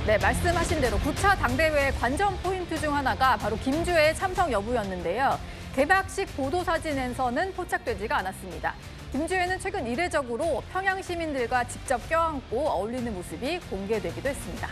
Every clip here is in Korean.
네, 말씀하신 대로 9차 당대회 관전 포인트 중 하나가 바로 김주혜의 참석 여부였는데요. 개막식 보도 사진에서는 포착되지가 않았습니다. 김주혜는 최근 이례적으로 평양 시민들과 직접 껴안고 어울리는 모습이 공개되기도 했습니다.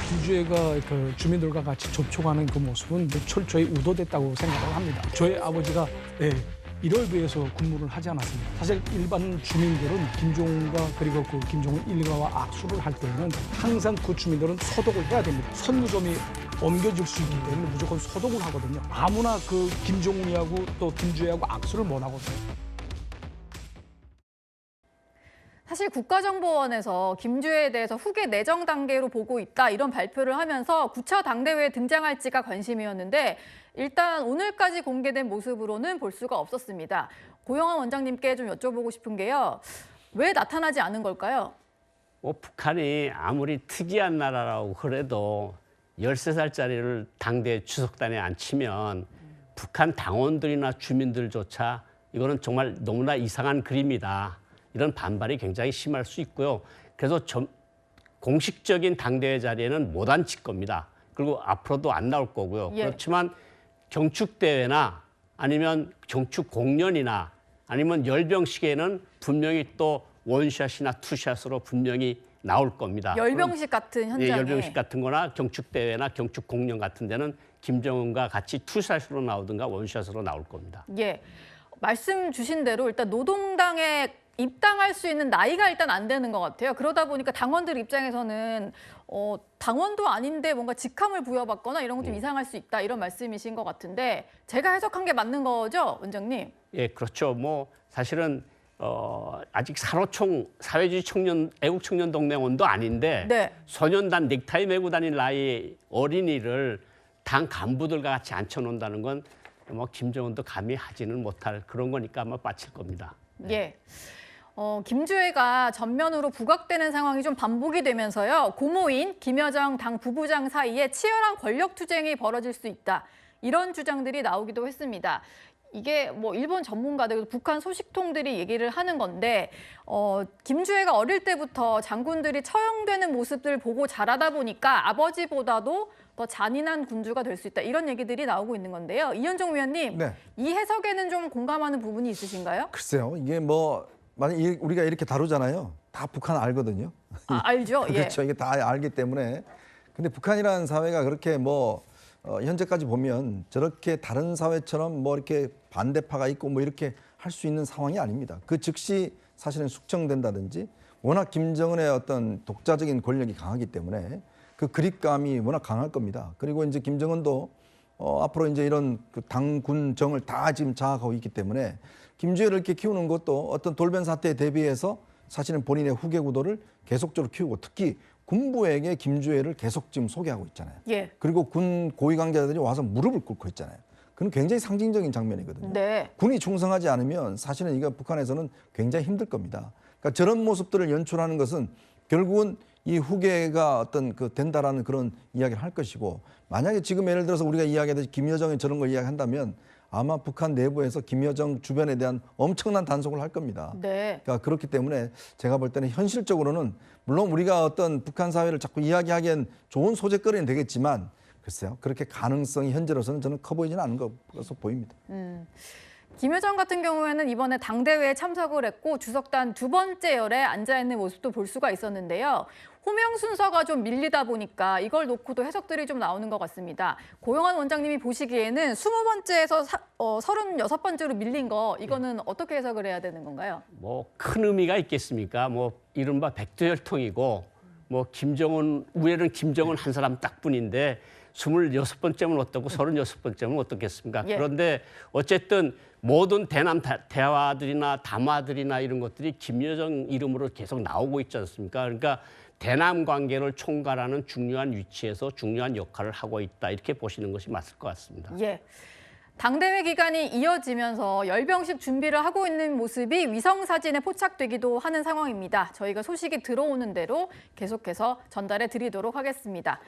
김주혜가 그 주민들과 같이 접촉하는 그 모습은 철저히 의도됐다고 생각을 합니다. 저희 아버지가 이를 위해서 군무를 하지 않았습니다. 사실 일반 주민들은 김정은과 그리고 그 김정은 일가와 악수를 할 때에는 항상 그 주민들은 소독을 해야 됩니다. 선무점이 옮겨질 수 있기 때문에 무조건 소독을 하거든요. 아무나 그 김정은이하고 또 김주혜하고 악수를 못 하거든요. 사실 국가정보원에서 김주혜에 대해서 후계 내정 단계로 보고 있다 이런 발표를 하면서 9차 당대회에 등장할지가 관심이었는데 일단 오늘까지 공개된 모습으로는 볼 수가 없었습니다. 고영환 원장님께 좀 여쭤보고 싶은 게요. 왜 나타나지 않은 걸까요? 북한이 아무리 특이한 나라라고 그래도 13살짜리를 당대 주석단에 앉히면 북한 당원들이나 주민들조차 이거는 정말 너무나 이상한 그림이다. 이런 반발이 굉장히 심할 수 있고요. 그래서 공식적인 당대회 자리에는 못 앉힐 겁니다. 그리고 앞으로도 안 나올 거고요. 예. 그렇지만 경축대회나 아니면 경축공연이나 아니면 열병식에는 분명히 또 원샷이나 투샷으로 분명히 나올 겁니다. 열병식 같은 현장에. 열병식 같은 거나 경축대회나 경축공연 같은 데는 김정은과 같이 투샷으로 나오든가 원샷으로 나올 겁니다. 예, 말씀 주신 대로 일단 노동당에 입당할 수 있는 나이가 일단 안 되는 것 같아요. 그러다 보니까 당원들 입장에서는 당원도 아닌데 뭔가 직함을 부여받거나 이런 건 좀 이상할 수 있다 이런 말씀이신 것 같은데 제가 해석한 게 맞는 거죠, 원장님? 예, 그렇죠. 뭐 사실은 아직 산호총 사회주의 청년 애국 청년 동맹원도 아닌데 네. 소년단 넥타이 메고 다닐 나이 어린이를 당 간부들과 같이 앉혀놓는다는 건 뭐 김정은도 감히 하지는 못할 그런 거니까 아마 빠칠 겁니다. 네. 예. 김주혜가 전면으로 부각되는 상황이 좀 반복이 되면서요. 고모인 김여정 당 부부장 사이에 치열한 권력 투쟁이 벌어질 수 있다. 이런 주장들이 나오기도 했습니다. 이게 뭐 일본 전문가들, 북한 소식통들이 얘기를 하는 건데 김주혜가 어릴 때부터 장군들이 처형되는 모습들 보고 자라다 보니까 아버지보다도 더 잔인한 군주가 될 수 있다. 이런 얘기들이 나오고 있는 건데요. 이현종 위원님, 네. 이 해석에는 좀 공감하는 부분이 있으신가요? 글쎄요. 이게 뭐 만약 우리가 이렇게 다루잖아요. 다 북한 알거든요. 알죠. 예. 그렇죠. 이게 다 알기 때문에. 근데 북한이라는 사회가 그렇게 뭐 현재까지 보면 저렇게 다른 사회처럼 뭐 이렇게 반대파가 있고 뭐 이렇게 할 수 있는 상황이 아닙니다. 그 즉시 사실은 숙청된다든지 워낙 김정은의 어떤 독자적인 권력이 강하기 때문에 그 그립감이 워낙 강할 겁니다. 그리고 이제 김정은도 앞으로 이제 이런 그 당군 정을 다 지금 장악하고 있기 때문에 김주혜를 이렇게 키우는 것도 어떤 돌변 사태에 대비해서 사실은 본인의 후계 구도를 계속적으로 키우고 특히 군부에게 김주혜를 계속 지금 소개하고 있잖아요. 예. 그리고 군 고위 관계자들이 와서 무릎을 꿇고 있잖아요. 그건 굉장히 상징적인 장면이거든요. 네. 군이 충성하지 않으면 사실은 이거 북한에서는 굉장히 힘들 겁니다. 그러니까 저런 모습들을 연출하는 것은 결국은 이 후계가 어떤 그 된다라는 그런 이야기를 할 것이고 만약에 지금 예를 들어서 우리가 이야기하듯이 김여정이 저런 걸 이야기한다면 아마 북한 내부에서 김여정 주변에 대한 엄청난 단속을 할 겁니다. 네. 그러니까 그렇기 때문에 제가 볼 때는 현실적으로는 물론 우리가 어떤 북한 사회를 자꾸 이야기하기엔 좋은 소재거리는 되겠지만 글쎄요. 그렇게 가능성이 현재로서는 저는 커 보이지는 않은 것으로 보입니다. 김여정 같은 경우에는 이번에 당대회에 참석을 했고 주석단 두 번째 열에 앉아있는 모습도 볼 수가 있었는데요. 호명 순서가 좀 밀리다 보니까 이걸 놓고도 해석들이 좀 나오는 것 같습니다. 고영환 원장님이 보시기에는 20번째에서 36번째로 밀린 거 이거는 어떻게 해석을 해야 되는 건가요? 뭐 큰 의미가 있겠습니까? 뭐 이른바 백두혈통이고 뭐 김정은 위에는 김정은 한 사람 딱뿐인데 26번째면 어떻고 36번째면 어떻겠습니까? 예. 그런데 어쨌든 모든 대남 대화들이나 담화들이나 이런 것들이 김여정 이름으로 계속 나오고 있지 않습니까? 그러니까 대남 관계를 총괄하는 중요한 위치에서 중요한 역할을 하고 있다. 이렇게 보시는 것이 맞을 것 같습니다. 예. 당대회 기간이 이어지면서 열병식 준비를 하고 있는 모습이 위성사진에 포착되기도 하는 상황입니다. 저희가 소식이 들어오는 대로 계속해서 전달해 드리도록 하겠습니다.